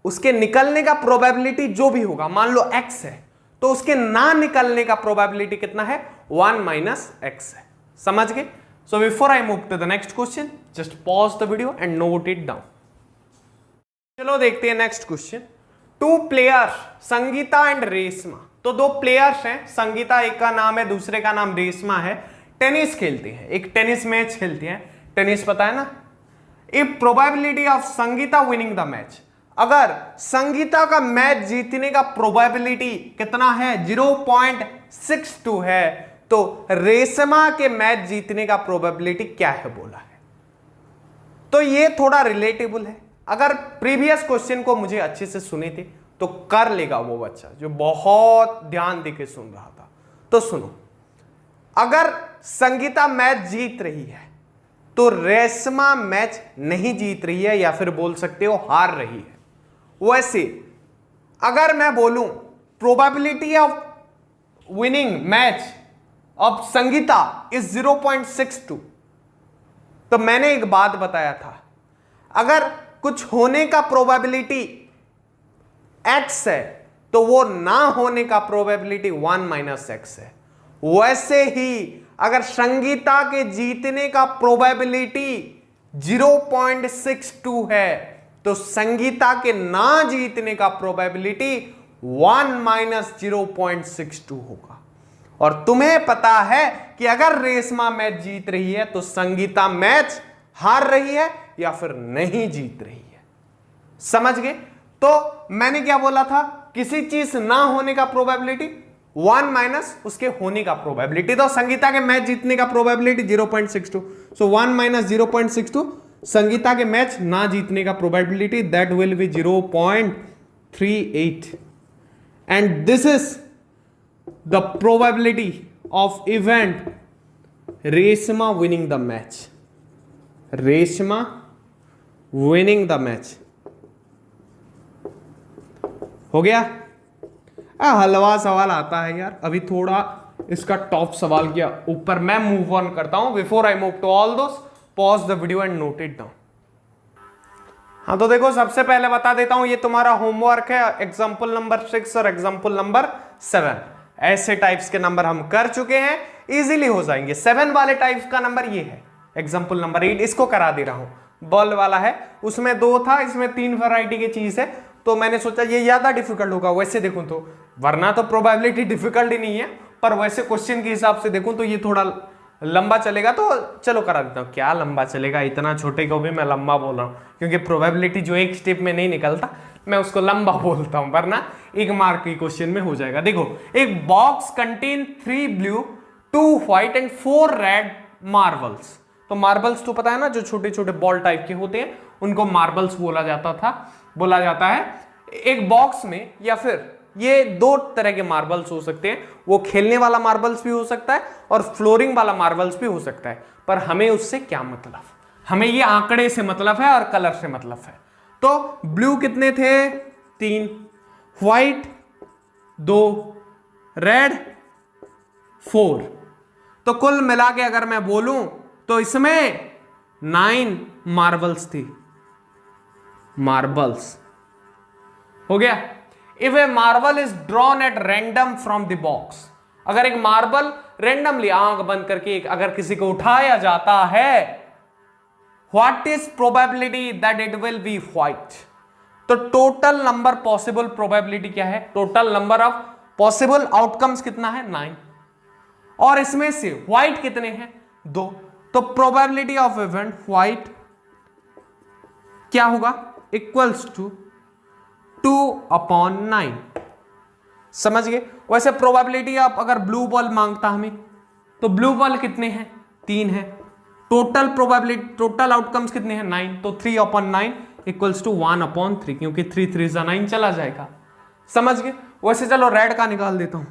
S1: उसके निकलने का प्रोबेबिलिटी जो भी होगा, मान लो x है तो उसके ना निकलने का प्रोबेबिलिटी कितना है 1 माइनस x है। समझ गए? So before I move to the next question just pause the video and note it down. चलो देखते हैं next question. 2 players Sangeeta and Reshma, तो 2 प्लेयर्स हैं, संगीता एक का नाम है दूसरे का नाम रेशमा है, टेनिस खेलते हैं, एक टेनिस मैच खेलते हैं, टेनिस पता है ना। If probability of Sangeeta winning the match, अगर संगीता का मैच जीतने का प्रोबेबिलिटी कितना है 0.62 है तो रेशमा के मैच जीतने का प्रोबेबिलिटी क्या है बोला है। तो ये थोड़ा रिलेटेबल है, अगर प्रीवियस क्वेश्चन को मुझे अच्छे से सुने थे तो कर लेगा वो बच्चा जो बहुत ध्यान देके सुन रहा था। तो सुनो, अगर संगीता मैच जीत रही है तो रेशमा मैच नहीं जीत रही है या फिर बोल सकते हो हार रही है। वैसे अगर मैं बोलूं probability of winning match of Sangeeta is 0.62, तो मैंने एक बात बताया था, अगर कुछ होने का प्रोबेबिलिटी x है तो वो ना होने का प्रोबेबिलिटी 1 माइनस एक्स है। वैसे ही अगर संगीता के जीतने का प्रोबेबिलिटी 0.62 है तो संगीता के ना जीतने का प्रोबेबिलिटी 1 माइनस 0.62 होगा। और तुम्हें पता है कि अगर रेशमा मैच जीत रही है तो संगीता मैच हार रही है या फिर नहीं जीत रही है। समझ गए? तो मैंने क्या बोला था, किसी चीज ना होने का प्रोबेबिलिटी 1 माइनस उसके होने का प्रोबेबिलिटी, तो संगीता के मैच जीतने का प्रोबेबिलिटी 0.62, सो 1 माइनस 0.62 संगीता के मैच ना जीतने का probability, that will be 0.38 and this is the probability of event Reshma winning the match, Reshma winning the match. हो गया? हलवा सवाल आता है यार, अभी थोड़ा इसका टॉप सवाल किया ऊपर, मैं मूव ऑन करता हूं। Before I move to all those, pause the video and note it down. हाँ तो देखो, सबसे पहले बता देता हूं, ये तुम्हारा होमवर्क है, एग्जाम्पल नंबर 6 और एग्जाम्पल नंबर 7। ऐसे टाइप्स के नंबर हम कर चुके हैं, इजीली हो जाएंगे। 7 वाले टाइप्स का नंबर ये है, एग्जाम्पल नंबर 8 इसको करा दे रहा हूं। बॉल वाला है, उसमें 2 था, इसमें 3 वैरायटी की चीज है, तो मैंने सोचा ये ज्यादा डिफिकल्ट होगा। वैसे देखो तो वरना तो प्रोबेबिलिटी डिफिकल्ट ही नहीं है, पर वैसे क्वेश्चन के हिसाब से देखूं तो ये थोड़ा लंबा चलेगा, तो चलो करा देता हूं। क्या लंबा चलेगा, इतना छोटे को भी मैं लंबा बोल रहा हूं, क्योंकि प्रोबेबिलिटी जो एक स्टेप में नहीं निकलता मैं उसको लंबा बोलता हूं, वरना 1 मार्क की क्वेश्चन में हो जाएगा। देखो, एक box contain 3 blue 2 white and 4 red marbles. तो मार्बल्स तो पता है ना, जो छोटे छोटे बॉल टाइप के होते हैं उनको मार्बल्स बोला जाता है। एक बॉक्स में, या फिर ये 2 तरह के मार्बल्स हो सकते हैं, वो खेलने वाला मार्बल्स भी हो सकता है और फ्लोरिंग वाला मार्बल्स भी हो सकता है। पर हमें उससे क्या मतलब, हमें ये आंकड़े से मतलब है और कलर से मतलब है। तो ब्लू कितने थे, 3, व्हाइट 2, रेड 4। तो कुल मिला के अगर मैं बोलूं तो इसमें 9 मार्बल्स थी। मार्बल्स हो गया। If A marble is drawn at random from the box, अगर एक मार्बल रैंडमली आंख बंद करके अगर किसी को उठाया जाता है, what is probability that it will be white. तो टोटल नंबर पॉसिबल प्रोबेबिलिटी क्या है, total number of possible outcomes कितना है, 9, और इसमें से व्हाइट कितने हैं, 2। तो प्रोबेबिलिटी ऑफ इवेंट व्हाइट क्या होगा, इक्वल्स टू 2/9। समझ गए। वैसे प्रोबेबिलिटी आप अगर ब्लू बॉल मांगता हमें, तो ब्लू बॉल कितने हैं, 3 है। टोटल प्रोबेबिलिटी, टोटल आउटकम्स कितने हैं, 9। तो 3/9 इक्वल्स टू 1/3, क्योंकि 3 3 9 चला जाएगा। समझ गए। वैसे चलो रेड का निकाल देता हूं,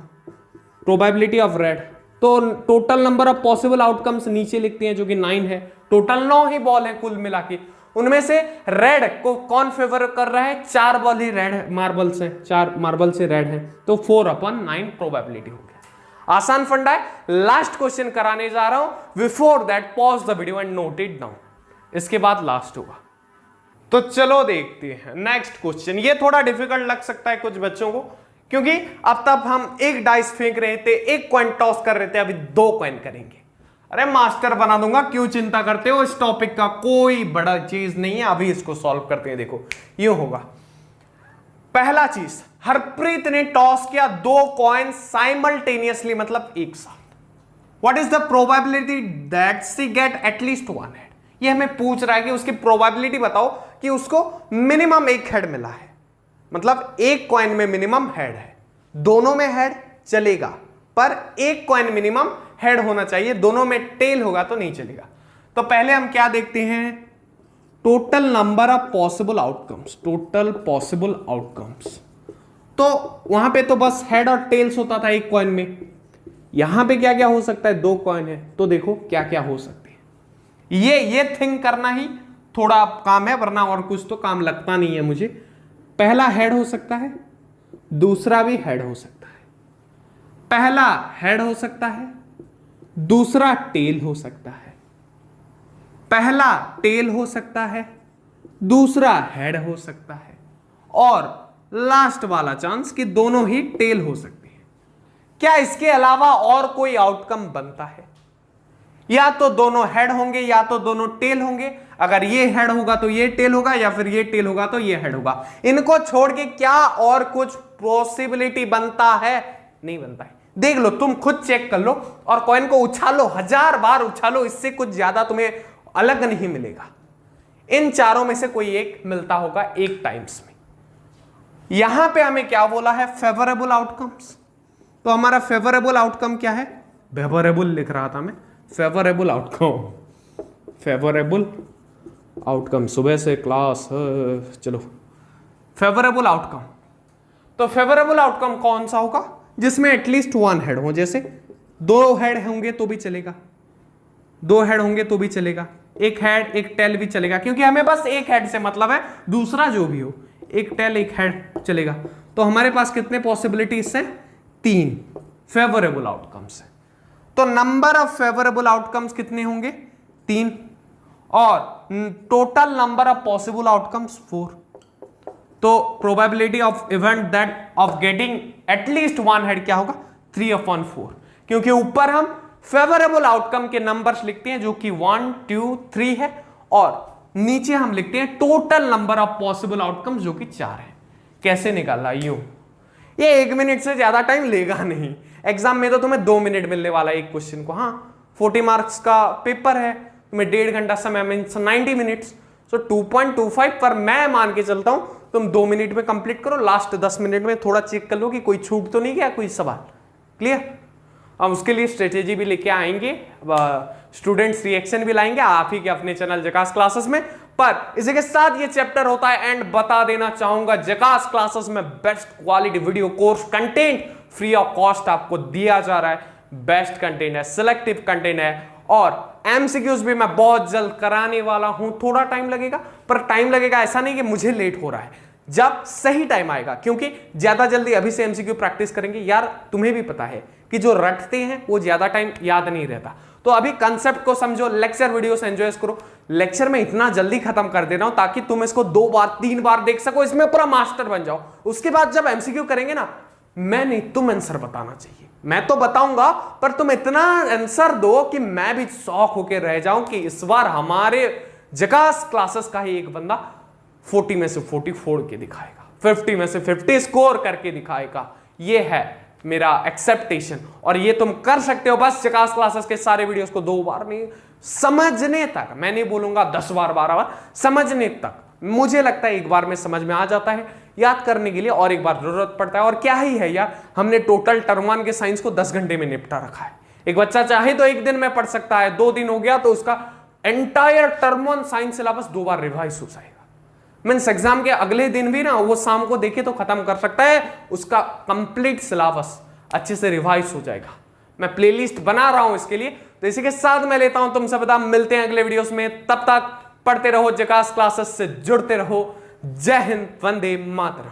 S1: प्रोबेबिलिटी ऑफ रेड। तो total number of possible outcomes नीचे लिखते हैं, जो कि 9 है। टोटल 9 ही बॉल है कुल मिला के, उनमें से रेड को कौन फेवर कर रहा है, 4 बॉल ही रेड मार्बल्स हैं, 4 मार्बल से रेड है। तो 4/9 प्रोबेबिलिटी हो गया। आसान फंडा है। लास्ट क्वेश्चन कराने जा रहा हूं। Before that pause the video and note it down, इसके बाद लास्ट होगा। तो चलो देखते हैं नेक्स्ट क्वेश्चन। ये थोड़ा डिफिकल्ट लग सकता है कुछ बच्चों को, क्योंकि अब तक हम एक डाइस फेंक रहे थे, एक कॉइन टॉस कर रहे थे, अभी 2 कॉइन करेंगे। अरे मास्टर बना दूंगा, क्यों चिंता करते हो, इस टॉपिक का कोई बड़ा चीज नहीं है। अभी इसको सॉल्व करते हैं। देखो यूं होगा। पहला चीज, हरप्रीत ने टॉस किया 2 कॉइन साइमल्टेनियसली, मतलब एक साथ। What is the probability that she get at least 1 head. ये हमें पूछ रहा है कि उसकी प्रोबेबिलिटी बताओ कि उसको मिनिमम 1 हेड मिला है, मतलब एक कॉइन में मिनिमम हेड है। दोनों में हेड चलेगा, पर एक कॉइन मिनिमम हेड होना चाहिए, दोनों में टेल होगा तो नहीं चलेगा। तो पहले हम क्या देखते हैं, total number of possible outcomes. Total possible outcomes, तो वहां पे तो बस हेड और टेल्स होता था एक कॉइन में। यहां पे क्या क्या हो सकता है, 2 कॉइन है, तो देखो क्या क्या हो सकते हैं। ये थिंक करना ही थोड़ा काम है, वरना और कुछ तो काम लगता नहीं है मुझे। पहला हेड हो सकता है, दूसरा भी हेड हो सकता है। पहला हेड हो सकता है, दूसरा टेल हो सकता है। पहला टेल हो सकता है, दूसरा हेड हो सकता है, और लास्ट वाला चांस कि दोनों ही टेल हो सकते हैं। क्या इसके अलावा और कोई आउटकम बनता है? या तो दोनों हेड होंगे या तो दोनों टेल होंगे। अगर ये हेड होगा तो ये टेल होगा, या फिर ये टेल होगा तो ये हेड होगा। इनको छोड़ के क्या और कुछ पॉसिबिलिटी बनता है? नहीं बनता है। देख लो, तुम खुद चेक कर लो और कॉइन को उछालो, 1000 बार उछालो, इससे कुछ ज्यादा तुम्हें अलग नहीं मिलेगा। इन चारों में से कोई एक मिलता होगा एक टाइम्स में। यहां पे हमें क्या बोला है, फेवरेबल आउटकम्स। तो हमारा फेवरेबल आउटकम क्या है, फेवरेबल लिख रहा था मैं, फेवरेबल आउटकम। फेवरेबल आउटकम, सुबह से क्लास, चलो फेवरेबल आउटकम। तो फेवरेबल आउटकम कौन सा होगा, जिसमें एटलीस्ट 1 हेड हो। जैसे 2 हेड होंगे तो भी चलेगा, 2 हेड होंगे तो भी चलेगा, 1 हेड 1 टेल भी चलेगा, क्योंकि हमें बस 1 हेड से मतलब है, दूसरा जो भी हो 1 टेल 1 हेड चलेगा। तो हमारे पास कितने पॉसिबिलिटीज हैं, 3 फेवरेबल आउटकम्स है। तो नंबर ऑफ फेवरेबल आउटकम्स कितने होंगे, 3, और total number of possible outcomes 4। तो probability of event that of getting at least 1 head क्या होगा, 3/4, क्योंकि ऊपर हम फेवरेबल आउटकम के नंबर्स लिखते हैं जो कि 1 2 3 है, और नीचे हम लिखते हैं total number of possible outcomes जो कि 4 है। कैसे निकाला, यूं। ये 1 मिनट से ज्यादा टाइम लेगा नहीं, एग्जाम में तो तुम्हें 2 मिनट मिलने वाला है एक क्वेश्चन को। हाँ 40 मार्क्स का पेपर है, तुम्हें 1.5 घंटा समय मीन्स 90 मिनट्स, सो 2.25 पर मैं मान के चलता हूं तुम 2 मिनट में कंप्लीट करो। लास्ट 10 मिनट में थोड़ा चेक कर लो कि कोई छूट तो नहीं गया कोई सवाल। क्लियर? हम उसके लिए स्ट्रेटेजी भी लेके आएंगे, स्टूडेंट्स रिएक्शन भी लाएंगे आप ही के अपने चैनल जकास क्लासेस में। पर इसी के साथ ये चैप्टर होता है एंड बता देना चाहूंगा जकास क्लासेस में best quality video course content free of cost आपको दिया जा रहा है। बेस्ट कंटेंट है, सिलेक्टिव कंटेंट है और एमसीक्यूज भी मैं बहुत जल्द कराने वाला हूं। थोड़ा टाइम लगेगा, पर टाइम लगेगा ऐसा नहीं कि मुझे लेट हो रहा है, जब सही टाइम आएगा, क्योंकि ज्यादा जल्दी अभी से एमसीक्यू प्रैक्टिस करेंगे यार, तुम्हें भी पता है कि जो रटते हैं वो ज्यादा टाइम याद नहीं रहता। तो अभी कंसेप्ट को समझो, लेक्चर वीडियोस एंजॉय करो। लेक्चर में इतना जल्दी खत्म कर दे रहा हूं ताकि तुम इसको 2 बार 3 बार देख सको, इसमें पूरा मास्टर बन जाओ। उसके बाद जब एमसीक्यू करेंगे ना, मैं नहीं तुम आंसर बताना चाहिए, मैं तो बताऊंगा पर तुम इतना आंसर दो कि मैं भी शौक होकर रह जाऊं कि इस बार हमारे जकास क्लासेस का ही एक बंदा 40 में से 40 फोड़ के दिखाएगा, 50 में से 50 स्कोर करके दिखाएगा। ये है मेरा एक्सेप्टेशन और ये तुम कर सकते हो बस जकास क्लासेस के सारे वीडियोस को 2 बार नहीं, समझने तक। मैं नहीं बोलूंगा 10 बार 12 बार, समझने तक। मुझे लगता है एक बार में समझ में आ जाता है, याद करने के लिए और एक बार जरूरत पड़ता है। और क्या ही है यार, हमने टोटल टर्म 1 के साइंस को 10 घंटे में निपटा रखा है। एक बच्चा चाहे तो एक दिन में पढ़ सकता है, 2 दिन हो गया तो उसका एंटायर टर्म 1 साइंस सिलेबस 2 बार रिवाइज हो जाएगा। मीन्स एग्जाम के अगले दिन भी ना वो शाम को देखे तो खत्म कर सकता है, उसका कंप्लीट सिलेबस अच्छे से रिवाइज हो जाएगा। मैं प्लेलिस्ट बना रहा हूं इसके लिए। तो इसी के साथ मैं लेता हूं तुमसे विदा, मिलते हैं अगले वीडियोस में। तब तक पढ़ते रहो, जकास क्लासेस से जुड़ते रहो। जय हिंद, वंदे मातरम।